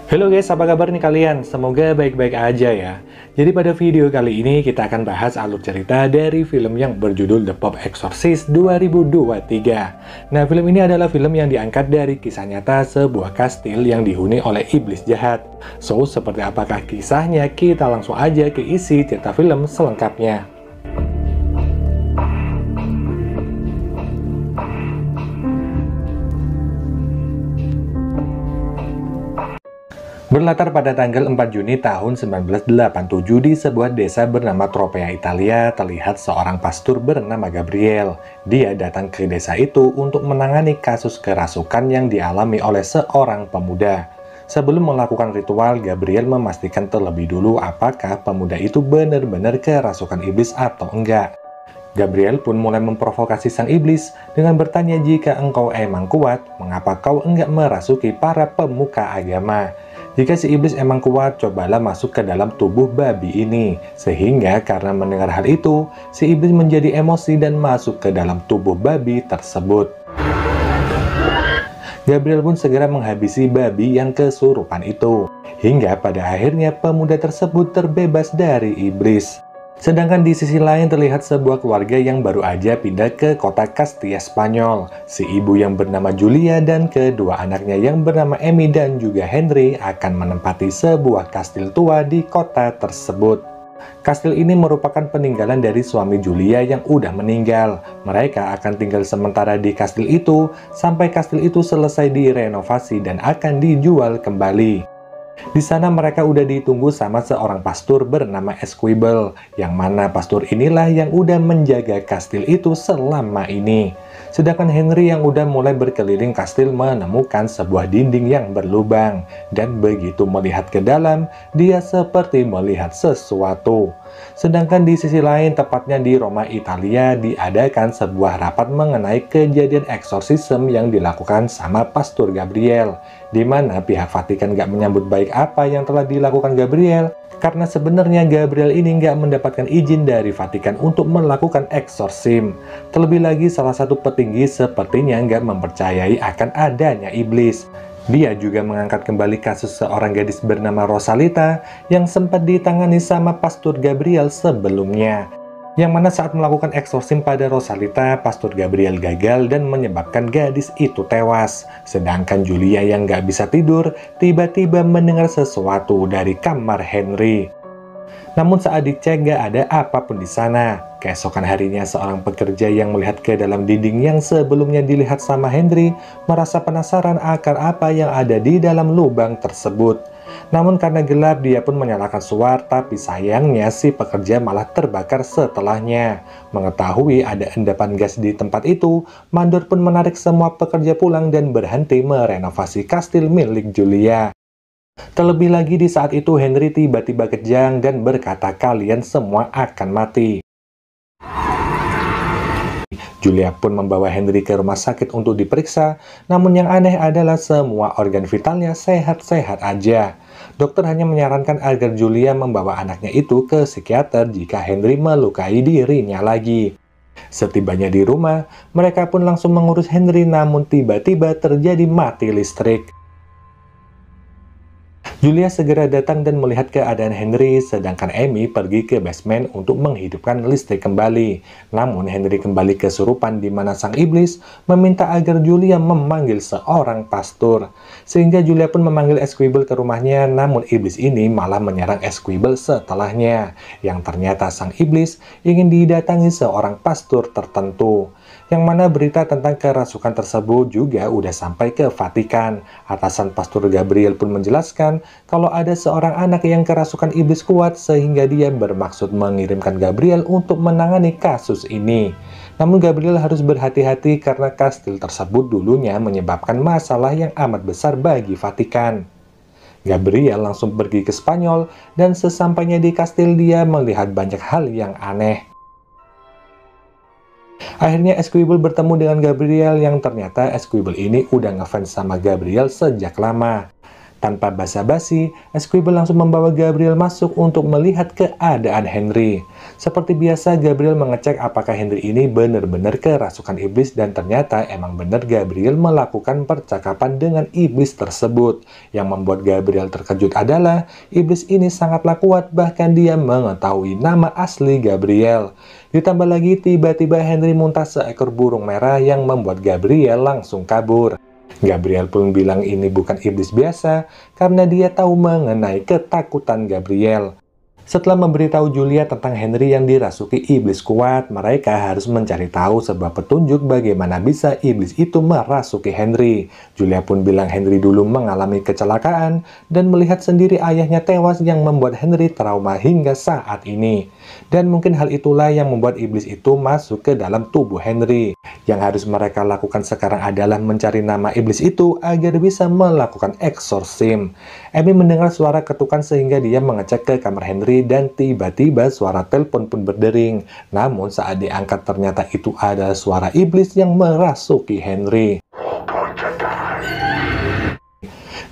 Halo guys, apa kabar nih kalian? Semoga baik-baik aja ya. Jadi pada video kali ini kita akan bahas alur cerita dari film yang berjudul The Pope Exorcist 2023. Nah, film ini adalah film yang diangkat dari kisah nyata sebuah kastil yang dihuni oleh iblis jahat. So, seperti apakah kisahnya? Kita langsung aja ke isi cerita film selengkapnya. Berlatar pada tanggal 4 Juni tahun 1987 di sebuah desa bernama Tropea, Italia, terlihat seorang pastor bernama Gabriel. Dia datang ke desa itu untuk menangani kasus kerasukan yang dialami oleh seorang pemuda. Sebelum melakukan ritual, Gabriel memastikan terlebih dulu apakah pemuda itu benar-benar kerasukan iblis atau enggak. Gabriel pun mulai memprovokasi sang iblis dengan bertanya, jika engkau emang kuat, mengapa kau enggak merasuki para pemuka agama? Jika si iblis emang kuat, cobalah masuk ke dalam tubuh babi ini. Sehingga karena mendengar hal itu, si iblis menjadi emosi dan masuk ke dalam tubuh babi tersebut. Gabriel pun segera menghabisi babi yang kesurupan itu. Hingga pada akhirnya pemuda tersebut terbebas dari iblis. Sedangkan di sisi lain terlihat sebuah keluarga yang baru aja pindah ke kota Castilla, Spanyol. Si ibu yang bernama Julia dan kedua anaknya yang bernama Emmy dan juga Henry akan menempati sebuah kastil tua di kota tersebut. Kastil ini merupakan peninggalan dari suami Julia yang udah meninggal. Mereka akan tinggal sementara di kastil itu sampai kastil itu selesai direnovasi dan akan dijual kembali. Di sana mereka udah ditunggu sama seorang pastor bernama Esquivel, yang mana pastor inilah yang udah menjaga kastil itu selama ini. Sedangkan Henry yang udah mulai berkeliling kastil menemukan sebuah dinding yang berlubang, dan begitu melihat ke dalam, dia seperti melihat sesuatu. Sedangkan di sisi lain, tepatnya di Roma, Italia, diadakan sebuah rapat mengenai kejadian eksorsisme yang dilakukan sama Pastor Gabriel, di mana pihak Vatikan gak menyambut baik apa yang telah dilakukan Gabriel, karena sebenarnya Gabriel ini gak mendapatkan izin dari Vatikan untuk melakukan eksorsim. Terlebih lagi, salah satu petinggi sepertinya gak mempercayai akan adanya iblis. Dia juga mengangkat kembali kasus seorang gadis bernama Rosalita yang sempat ditangani sama Pastor Gabriel sebelumnya. Yang mana saat melakukan eksorsim pada Rosalita, Pastor Gabriel gagal dan menyebabkan gadis itu tewas. Sedangkan Julia yang gak bisa tidur, tiba-tiba mendengar sesuatu dari kamar Henry. Namun saat dicek gak ada apapun di sana. Keesokan harinya seorang pekerja yang melihat ke dalam dinding yang sebelumnya dilihat sama Henry merasa penasaran akan apa yang ada di dalam lubang tersebut. Namun karena gelap dia pun menyalakan suar, tapi sayangnya si pekerja malah terbakar setelahnya. Mengetahui ada endapan gas di tempat itu, mandor pun menarik semua pekerja pulang dan berhenti merenovasi kastil milik Julia. Terlebih lagi di saat itu Henry tiba-tiba kejang dan berkata, kalian semua akan mati. Julia pun membawa Henry ke rumah sakit untuk diperiksa, namun yang aneh adalah semua organ vitalnya sehat-sehat aja. Dokter hanya menyarankan agar Julia membawa anaknya itu ke psikiater jika Henry melukai dirinya lagi. Setibanya di rumah, mereka pun langsung mengurus Henry, namun tiba-tiba terjadi mati listrik. Julia segera datang dan melihat keadaan Henry, sedangkan Emmy pergi ke basement untuk menghidupkan listrik kembali. Namun Henry kembali kesurupan di mana sang iblis meminta agar Julia memanggil seorang pastor. Sehingga Julia pun memanggil Esquivel ke rumahnya, namun iblis ini malah menyerang Esquivel setelahnya. Yang ternyata sang iblis ingin didatangi seorang pastor tertentu. Yang mana berita tentang kerasukan tersebut juga udah sampai ke Vatikan. Atasan Pastor Gabriel pun menjelaskan kalau ada seorang anak yang kerasukan iblis kuat sehingga dia bermaksud mengirimkan Gabriel untuk menangani kasus ini. Namun Gabriel harus berhati-hati karena kastil tersebut dulunya menyebabkan masalah yang amat besar bagi Vatikan. Gabriel langsung pergi ke Spanyol dan sesampainya di kastil dia melihat banyak hal yang aneh. Akhirnya Esquivel bertemu dengan Gabriel yang ternyata Esquivel ini udah ngefans sama Gabriel sejak lama. Tanpa basa-basi, Esquibel langsung membawa Gabriel masuk untuk melihat keadaan Henry. Seperti biasa, Gabriel mengecek apakah Henry ini benar-benar kerasukan iblis, dan ternyata emang benar Gabriel melakukan percakapan dengan iblis tersebut. Yang membuat Gabriel terkejut adalah iblis ini sangatlah kuat, bahkan dia mengetahui nama asli Gabriel. Ditambah lagi, tiba-tiba Henry muntah seekor burung merah yang membuat Gabriel langsung kabur. Gabriel pun bilang ini bukan iblis biasa karena dia tahu mengenai ketakutan Gabriel. Setelah memberitahu Julia tentang Henry yang dirasuki iblis kuat, mereka harus mencari tahu sebuah petunjuk bagaimana bisa iblis itu merasuki Henry. Julia pun bilang Henry dulu mengalami kecelakaan dan melihat sendiri ayahnya tewas yang membuat Henry trauma hingga saat ini. Dan mungkin hal itulah yang membuat iblis itu masuk ke dalam tubuh Henry. Yang harus mereka lakukan sekarang adalah mencari nama iblis itu agar bisa melakukan eksorsim. Amy mendengar suara ketukan sehingga dia mengecek ke kamar Henry dan tiba-tiba suara telepon pun berdering. Namun saat diangkat ternyata itu adalah suara iblis yang merasuki Henry.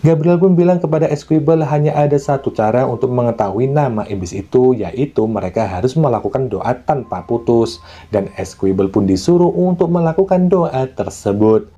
Gabriel pun bilang kepada Esquibel hanya ada satu cara untuk mengetahui nama iblis itu, yaitu mereka harus melakukan doa tanpa putus. Dan Esquibel pun disuruh untuk melakukan doa tersebut.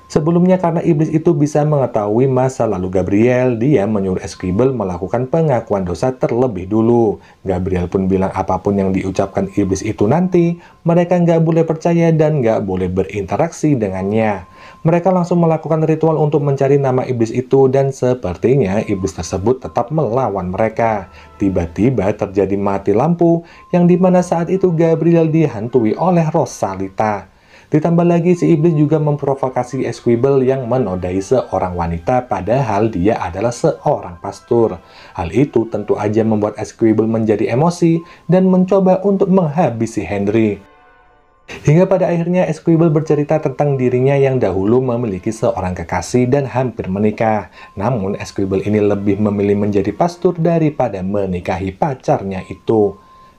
Sebelumnya karena iblis itu bisa mengetahui masa lalu Gabriel, dia menyuruh Esquibel melakukan pengakuan dosa terlebih dulu. Gabriel pun bilang apapun yang diucapkan iblis itu nanti, mereka nggak boleh percaya dan nggak boleh berinteraksi dengannya. Mereka langsung melakukan ritual untuk mencari nama iblis itu dan sepertinya iblis tersebut tetap melawan mereka. Tiba-tiba terjadi mati lampu yang dimana saat itu Gabriel dihantui oleh Rosalita. Ditambah lagi si iblis juga memprovokasi Esquibel yang menodai seorang wanita padahal dia adalah seorang pastor. Hal itu tentu aja membuat Esquibel menjadi emosi dan mencoba untuk menghabisi Henry. Hingga pada akhirnya Esquibel bercerita tentang dirinya yang dahulu memiliki seorang kekasih dan hampir menikah. Namun Esquibel ini lebih memilih menjadi pastor daripada menikahi pacarnya itu.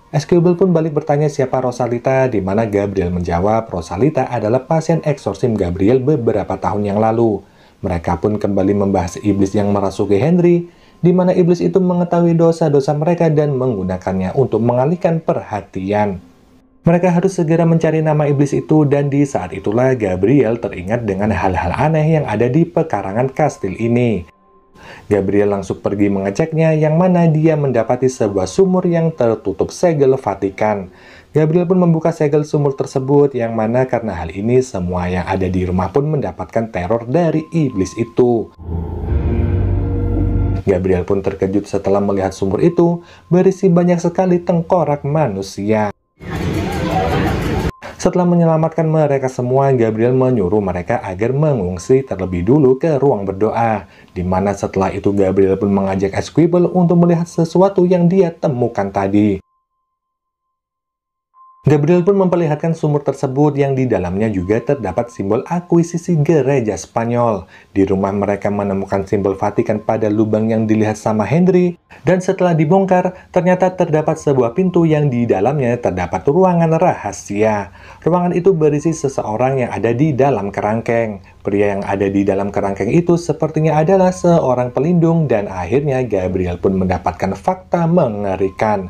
Esquibel pun balik bertanya siapa Rosalita, di mana Gabriel menjawab Rosalita adalah pasien eksorsim Gabriel beberapa tahun yang lalu. Mereka pun kembali membahas iblis yang merasuki Henry, di mana iblis itu mengetahui dosa-dosa mereka dan menggunakannya untuk mengalihkan perhatian. Mereka harus segera mencari nama iblis itu dan di saat itulah Gabriel teringat dengan hal-hal aneh yang ada di pekarangan kastil ini. Gabriel langsung pergi mengeceknya yang mana dia mendapati sebuah sumur yang tertutup segel Vatikan. Gabriel pun membuka segel sumur tersebut yang mana karena hal ini semua yang ada di rumah pun mendapatkan teror dari iblis itu. Gabriel pun terkejut setelah melihat sumur itu berisi banyak sekali tengkorak manusia. Setelah menyelamatkan mereka semua, Gabriel menyuruh mereka agar mengungsi terlebih dulu ke ruang berdoa. Di mana setelah itu Gabriel pun mengajak Esquibel untuk melihat sesuatu yang dia temukan tadi. Gabriel pun memperlihatkan sumur tersebut yang di dalamnya juga terdapat simbol akuisisi gereja Spanyol. Di rumah mereka menemukan simbol Vatikan pada lubang yang dilihat sama Henry. Dan setelah dibongkar, ternyata terdapat sebuah pintu yang di dalamnya terdapat ruangan rahasia. Ruangan itu berisi seseorang yang ada di dalam kerangkeng. Pria yang ada di dalam kerangkeng itu sepertinya adalah seorang pelindung dan akhirnya Gabriel pun mendapatkan fakta mengerikan.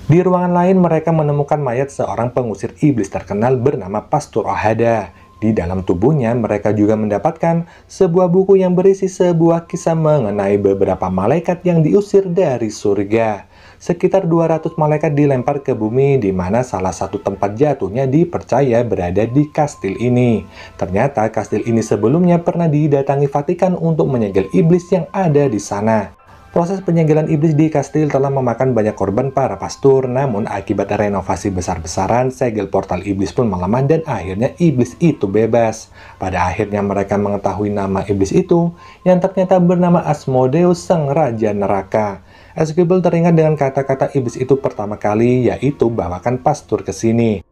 Di ruangan lain mereka menemukan mayat seorang pengusir iblis terkenal bernama Pastor Ojeda. Di dalam tubuhnya mereka juga mendapatkan sebuah buku yang berisi sebuah kisah mengenai beberapa malaikat yang diusir dari surga. Sekitar 200 malaikat dilempar ke bumi di mana salah satu tempat jatuhnya dipercaya berada di kastil ini. Ternyata kastil ini sebelumnya pernah didatangi Vatikan untuk menyegel iblis yang ada di sana. Proses penyegelan iblis di kastil telah memakan banyak korban para pastor, namun akibat renovasi besar-besaran, segel portal iblis pun melemah dan akhirnya iblis itu bebas. Pada akhirnya mereka mengetahui nama iblis itu, yang ternyata bernama Asmodeus, sang raja neraka. Esquibel teringat dengan kata-kata iblis itu pertama kali, yaitu bawakan pastor ke sini.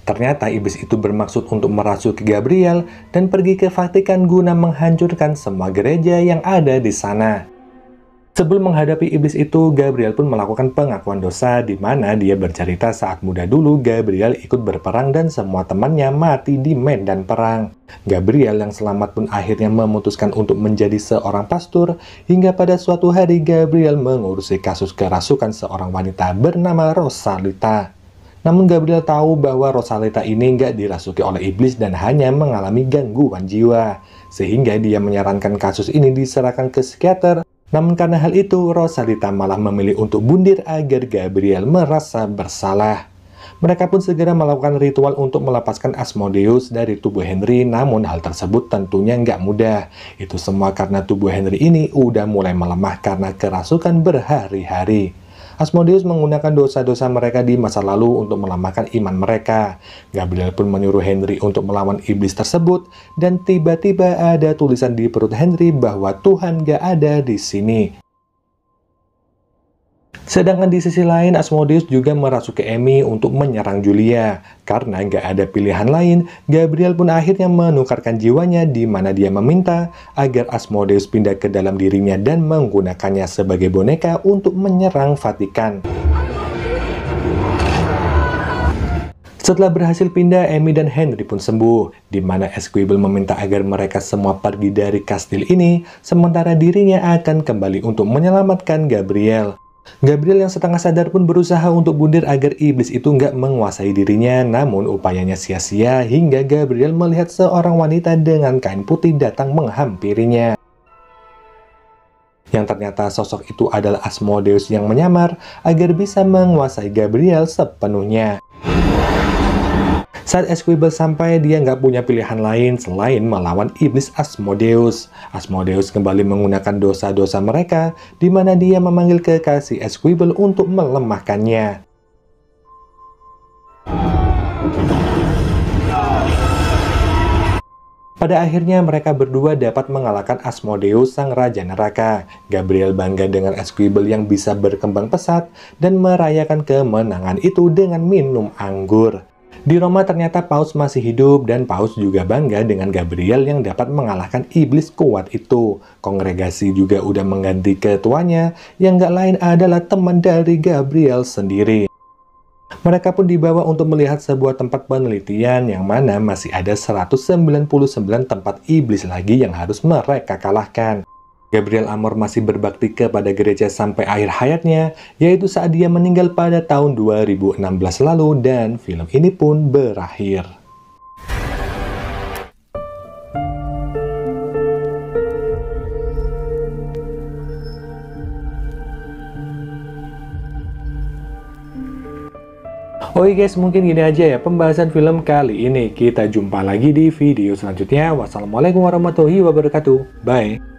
Ternyata iblis itu bermaksud untuk merasuki Gabriel dan pergi ke Vatikan guna menghancurkan semua gereja yang ada di sana. Sebelum menghadapi iblis itu, Gabriel pun melakukan pengakuan dosa di mana dia bercerita saat muda dulu Gabriel ikut berperang dan semua temannya mati di medan perang. Gabriel yang selamat pun akhirnya memutuskan untuk menjadi seorang pastor hingga pada suatu hari Gabriel mengurusi kasus kerasukan seorang wanita bernama Rosalita. Namun Gabriel tahu bahwa Rosalita ini nggak dirasuki oleh iblis dan hanya mengalami gangguan jiwa. Sehingga dia menyarankan kasus ini diserahkan ke psikiater. Namun karena hal itu, Rosalita malah memilih untuk bundir agar Gabriel merasa bersalah. Mereka pun segera melakukan ritual untuk melepaskan Asmodeus dari tubuh Henry, namun hal tersebut tentunya nggak mudah. Itu semua karena tubuh Henry ini udah mulai melemah karena kerasukan berhari-hari. Asmodeus menggunakan dosa-dosa mereka di masa lalu untuk melemahkan iman mereka. Gabriel pun menyuruh Henry untuk melawan iblis tersebut, dan tiba-tiba ada tulisan di perut Henry bahwa Tuhan gak ada di sini. Sedangkan di sisi lain, Asmodeus juga merasuki Amy untuk menyerang Julia. Karena nggak ada pilihan lain, Gabriel pun akhirnya menukarkan jiwanya di mana dia meminta agar Asmodeus pindah ke dalam dirinya dan menggunakannya sebagai boneka untuk menyerang Vatikan. Setelah berhasil pindah, Amy dan Henry pun sembuh, di mana Esquibel meminta agar mereka semua pergi dari kastil ini, sementara dirinya akan kembali untuk menyelamatkan Gabriel. Gabriel yang setengah sadar pun berusaha untuk bundir agar iblis itu nggak menguasai dirinya, namun upayanya sia-sia hingga Gabriel melihat seorang wanita dengan kain putih datang menghampirinya. Yang ternyata sosok itu adalah Asmodeus yang menyamar agar bisa menguasai Gabriel sepenuhnya. Saat Esquibel sampai, dia nggak punya pilihan lain selain melawan iblis Asmodeus. Asmodeus kembali menggunakan dosa-dosa mereka, di mana dia memanggil kekasih Esquibel untuk melemahkannya. Pada akhirnya mereka berdua dapat mengalahkan Asmodeus sang Raja Neraka. Gabriel bangga dengan Esquibel yang bisa berkembang pesat dan merayakan kemenangan itu dengan minum anggur. Di Roma ternyata Paus masih hidup dan Paus juga bangga dengan Gabriel yang dapat mengalahkan iblis kuat itu. Kongregasi juga udah mengganti ketuanya yang gak lain adalah teman dari Gabriel sendiri. Mereka pun dibawa untuk melihat sebuah tempat penelitian yang mana masih ada 199 tempat iblis lagi yang harus mereka kalahkan. Gabriel Amor masih berbakti kepada gereja sampai akhir hayatnya, yaitu saat dia meninggal pada tahun 2016 lalu dan film ini pun berakhir. Oke guys, mungkin gini aja ya pembahasan film kali ini. Kita jumpa lagi di video selanjutnya. Wassalamualaikum warahmatullahi wabarakatuh. Bye.